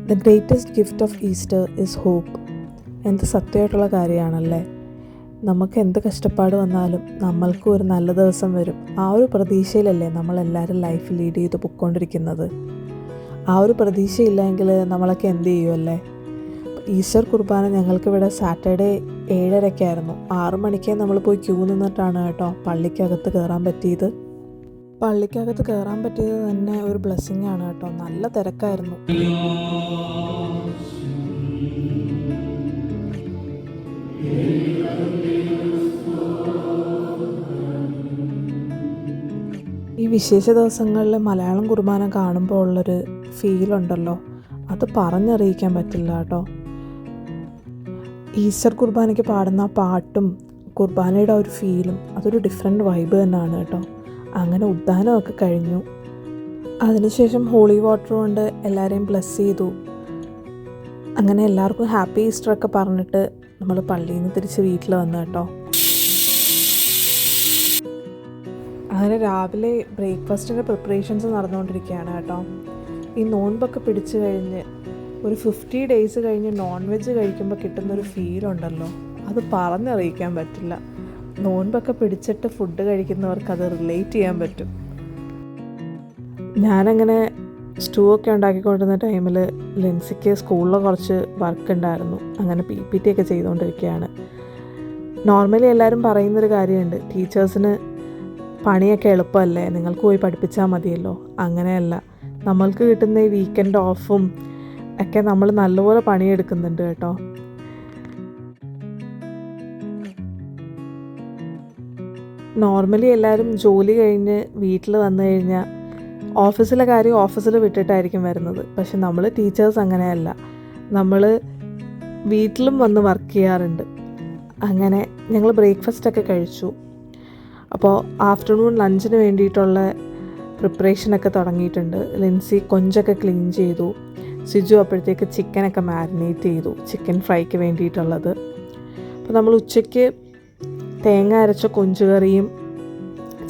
The greatest gift of Easter is hope. എന്ത് സത്യമായിട്ടുള്ള കാര്യമാണല്ലേ. നമുക്ക് എന്ത് കഷ്ടപ്പാട് വന്നാലും നമ്മൾക്കും ഒരു നല്ല ദിവസം വരും. ആ ഒരു പ്രതീക്ഷയിലല്ലേ നമ്മളെല്ലാവരും ലൈഫ് ലീഡ് ചെയ്ത് പൊയ്ക്കൊണ്ടിരിക്കുന്നത്. ആ ഒരു പ്രതീക്ഷയില്ലെങ്കിൽ നമ്മളൊക്കെ എന്ത് ചെയ്യുമല്ലേ. ഈസ്റ്റർ കുർബാന ഞങ്ങൾക്കിവിടെ സാറ്റർഡേ 7:30 6 മണിക്കേ നമ്മൾ പോയി ക്യൂ നിന്നിട്ടാണ് കേട്ടോ പള്ളിക്കകത്ത് കയറാൻ പറ്റിയത്. പള്ളിക്കകത്ത് കയറാൻ പറ്റിയത് തന്നെ ഒരു ബ്ലെസ്സിങ് ആണ് കേട്ടോ. നല്ല തിരക്കായിരുന്നു. ഈ വിശേഷ ദിവസങ്ങളിൽ മലയാളം കുർബാന കാണുമ്പോൾ ഉള്ളൊരു ഫീലുണ്ടല്ലോ, അത് പറഞ്ഞറിയിക്കാൻ പറ്റില്ല കേട്ടോ. ഈസ്റ്റർ കുർബാനയ്ക്ക് പാടുന്ന പാട്ടും കുർബാനയുടെ ഒരു ഫീലും അതൊരു ഡിഫറെൻറ്റ് വൈബ് തന്നെയാണ് കേട്ടോ. അങ്ങനെ ഉദ്ധാനമൊക്കെ കഴിഞ്ഞു. അതിനുശേഷം ഹോളി വാട്ടർ കൊണ്ട് എല്ലാവരെയും ബ്ലെസ് ചെയ്തു. അങ്ങനെ എല്ലാവർക്കും ഹാപ്പി ഈസ്റ്ററൊക്കെ പറഞ്ഞിട്ട് നമ്മൾ പള്ളിയിൽ നിന്ന് തിരിച്ച് വീട്ടിൽ വന്നു കേട്ടോ. അങ്ങനെ രാവിലെ ബ്രേക്ക്ഫാസ്റ്റിൻ്റെ പ്രിപ്പറേഷൻസ് നടന്നുകൊണ്ടിരിക്കുകയാണ് കേട്ടോ. ഈ നോൻപൊക്കെ പിടിച്ചു കഴിഞ്ഞ് ഒരു 50 days കഴിഞ്ഞ് നോൺ വെജ് കഴിക്കുമ്പോൾ കിട്ടുന്നൊരു ഫീലുണ്ടല്ലോ, അത് പറഞ്ഞറിയിക്കാൻ പറ്റില്ല. നോൻപൊക്കെ പിടിച്ചിട്ട് ഫുഡ് കഴിക്കുന്നവർക്ക് അത് റിലേറ്റ് ചെയ്യാൻ പറ്റും. ഞാനങ്ങനെ സ്റ്റൂ ഒക്കെ ഉണ്ടാക്കിക്കൊണ്ടിരുന്ന ടൈമിൽ ലെൻസിക്ക് സ്കൂളിൽ കുറച്ച് വർക്ക് ഉണ്ടായിരുന്നു. അങ്ങനെ PPT ഒക്കെ ചെയ്തുകൊണ്ടിരിക്കുകയാണ്. നോർമലി എല്ലാവരും പറയുന്നൊരു കാര്യമുണ്ട്, ടീച്ചേഴ്സിന് പണിയൊക്കെ എളുപ്പമല്ലേ, നിങ്ങൾക്ക് പോയി പഠിപ്പിച്ചാൽ മതിയല്ലോ. അങ്ങനെയല്ല, നമ്മൾക്ക് കിട്ടുന്ന ഈ വീക്കെൻഡ് ഓഫും ഒക്കെ നമ്മൾ നല്ലപോലെ പണിയെടുക്കുന്നുണ്ട് കേട്ടോ. നോർമലി എല്ലാവരും ജോലി കഴിഞ്ഞ് വീട്ടിൽ വന്നു കഴിഞ്ഞാൽ ഓഫീസിലെ കാര്യം ഓഫീസിൽ വിട്ടിട്ടായിരിക്കും വരുന്നത്. പക്ഷെ നമ്മൾ ടീച്ചേഴ്സ് അങ്ങനെയല്ല, നമ്മൾ വീട്ടിലും വന്ന് വർക്ക് ചെയ്യാറുണ്ട്. അങ്ങനെ ഞങ്ങൾ ബ്രേക്ക്ഫാസ്റ്റൊക്കെ കഴിച്ചു. അപ്പോൾ ആഫ്റ്റർനൂൺ ലഞ്ചിന് വേണ്ടിയിട്ടുള്ള പ്രിപ്പറേഷനൊക്കെ തുടങ്ങിയിട്ടുണ്ട്. ലിൻസി കൊഞ്ചൊക്കെ ക്ലീൻ ചെയ്തു. സിജു അപ്പോഴത്തേക്ക് ചിക്കനൊക്കെ മാരിനേറ്റ് ചെയ്തു, ചിക്കൻ ഫ്രൈക്ക് വേണ്ടിയിട്ടുള്ളത്. അപ്പോൾ നമ്മൾ ഉച്ചയ്ക്ക് തേങ്ങ അരച്ച കൊഞ്ചുകറിയും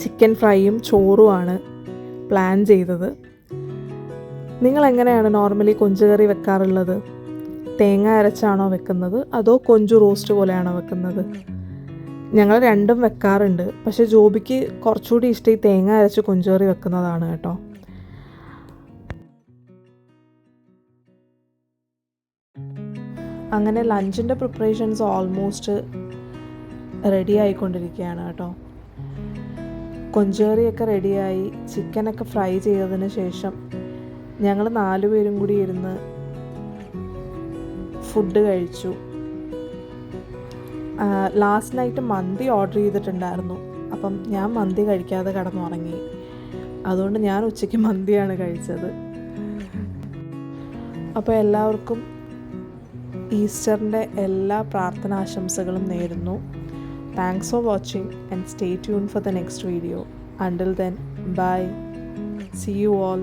ചിക്കൻ ഫ്രൈയും ചോറുമാണ് പ്ലാൻ ചെയ്തത്. നിങ്ങളെങ്ങനെയാണ് നോർമലി കൊഞ്ചുകറി വെക്കാറുള്ളത്? തേങ്ങ അരച്ചാണോ വെക്കുന്നത് അതോ കൊഞ്ചു റോസ്റ്റ് പോലെയാണോ വെക്കുന്നത്? ഞങ്ങൾ രണ്ടും വെക്കാറുണ്ട്. പക്ഷേ ജോബിക്ക് കുറച്ചുകൂടി ഇഷ്ടം ഈ തേങ്ങ അരച്ച് കൊഞ്ചുകറി വെക്കുന്നതാണ് കേട്ടോ. അങ്ങനെ ലഞ്ചിൻ്റെ പ്രിപ്പറേഷൻസ് ഓൾമോസ്റ്റ് റെഡി ആയിക്കൊണ്ടിരിക്കുകയാണ് കേട്ടോ. കൊഞ്ചുകറിയൊക്കെ റെഡിയായി. ചിക്കനൊക്കെ ഫ്രൈ ചെയ്തതിന് ശേഷം ഞങ്ങൾ 4 പേരും കൂടി ഇരുന്ന് ഫുഡ് കഴിച്ചു. ലാസ്റ്റ് നൈറ്റ് മന്തി ഓർഡർ ചെയ്തിട്ടുണ്ടായിരുന്നു. അപ്പം ഞാൻ മന്തി കഴിക്കാതെ കിടന്നുറങ്ങി. അതുകൊണ്ട് ഞാൻ ഉച്ചയ്ക്ക് മന്തിയാണ് കഴിച്ചത്. അപ്പോൾ എല്ലാവർക്കും ഈസ്റ്ററിൻ്റെ എല്ലാ പ്രാർത്ഥനാശംസകളും നേരുന്നു. Thanks for watching and stay tuned for the next video. Until then, bye. See you all.